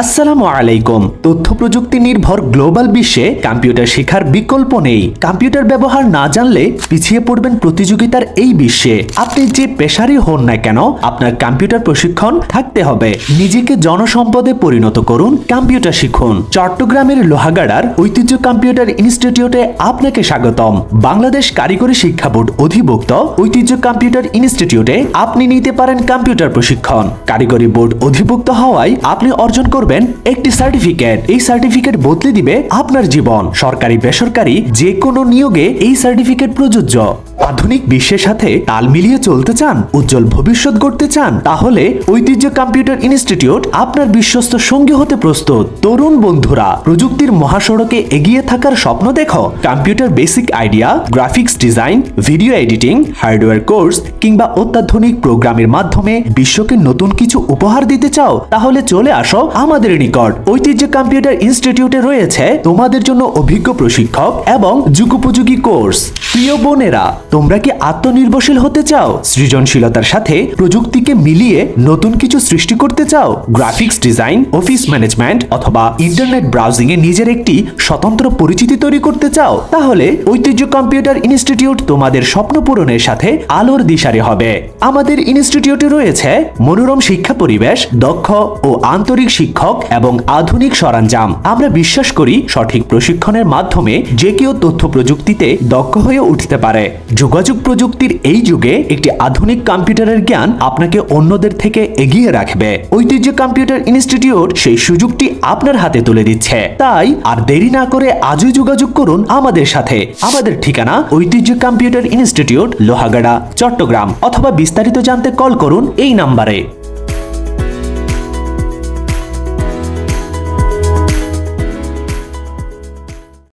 আসসালামু আলাইকুম। তথ্য প্রযুক্তি নির্ভর গ্লোবাল বিশ্বে কম্পিউটার শেখার বিকল্প নেই। কম্পিউটার ব্যবহার না জানলে পিছিয়ে পড়বেন প্রতিযোগিতার এই বিশ্বে। আপনি যে পেশারই হন না কেন, আপনার কম্পিউটার প্রশিক্ষণ থাকতে হবে। নিজেকে জনসম্পদে পরিণত করুন, কম্পিউটার শিখুন। চট্টগ্রামের লোহাগাড়ার ঐতিহ্য কম্পিউটার ইনস্টিটিউটে আপনাকে স্বাগতম। বাংলাদেশ কারিগরি শিক্ষা বোর্ড অধিভুক্ত ঐতিহ্য কম্পিউটার ইনস্টিটিউটে আপনি নিতে পারেন কম্পিউটার প্রশিক্ষণ। কারিগরি বোর্ড অধিভুক্ত হওয়ায় আপনি অর্জন করবেন একটি সার্টিফিকেট। এই সার্টিফিকেট বদলে দিবে আপনার জীবন। সরকারি বেসরকারি যে কোনো নিয়োগে এই সার্টিফিকেট প্রযোজ্য। আধুনিক বিশ্বের সাথে তাল মিলিয়ে চলতে চান, উজ্জ্বল ভবিষ্যৎ গড়তে চান, তাহলে ঐতিহ্য কম্পিউটার ইনস্টিটিউট আপনার বিশ্বস্ত সঙ্গী হতে প্রস্তুত। তরুণ বন্ধুরা, প্রযুক্তির মহাসড়কে এগিয়ে থাকার স্বপ্ন দেখো? Computer basic idea, graphics design, video editing, hardware course কিংবা অত্যাধুনিক প্রোগ্রামের মাধ্যমে বিশ্বকে নতুন কিছু উপহার দিতে চাও? তাহলে চলে আসো আমাদের নিকট। ঐতিহ্য কম্পিউটার ইনস্টিটিউটে রয়েছে তোমাদের জন্য অভিজ্ঞ প্রশিক্ষক এবং যুগোপযোগী কোর্স। প্রিয় বোনেরা, তোমরা কি আত্মনির্ভরশীল হতে চাও? সৃজনশীলতার সাথে প্রযুক্তিকে মিলিয়ে নতুন কিছু সৃষ্টি করতে চাও? গ্রাফিক্স ডিজাইন, অফিস ম্যানেজমেন্ট অথবা ইন্টারনেট ব্রাউজিং এ নিজের একটি স্বতন্ত্র পরিচিতি তৈরি করতে চাও? তাহলে ঐতিহ্য কম্পিউটার ইনস্টিটিউট তোমাদের স্বপ্ন পূরণের সাথে আলোর দিশারি হবে। আমাদের ইনস্টিটিউটে রয়েছে মনোরম শিক্ষা পরিবেশ, দক্ষ ও আন্তরিক শিক্ষক এবং আধুনিক সরঞ্জাম। আমরা বিশ্বাস করি সঠিক প্রশিক্ষণের মাধ্যমে যে কেউ তথ্য প্রযুক্তিতে দক্ষ হয়ে উঠতে পারে। যোগাযোগ প্রযুক্তির এই যুগে একটি আধুনিক কম্পিউটারের জ্ঞান আপনাকে অন্যদের থেকে এগিয়ে রাখবে। ঐতিহ্য কম্পিউটার ইনস্টিটিউট সেই সুযোগটি আপনার হাতে তুলে দিচ্ছে। তাই আর দেরি না করে আজই যোগাযোগ করুন আমাদের সাথে। আমাদের ঠিকানা ঐতিহ্য কম্পিউটার ইনস্টিটিউট, লোহাগাড়া, চট্টগ্রাম। অথবা বিস্তারিত জানতে কল করুন এই নাম্বারে।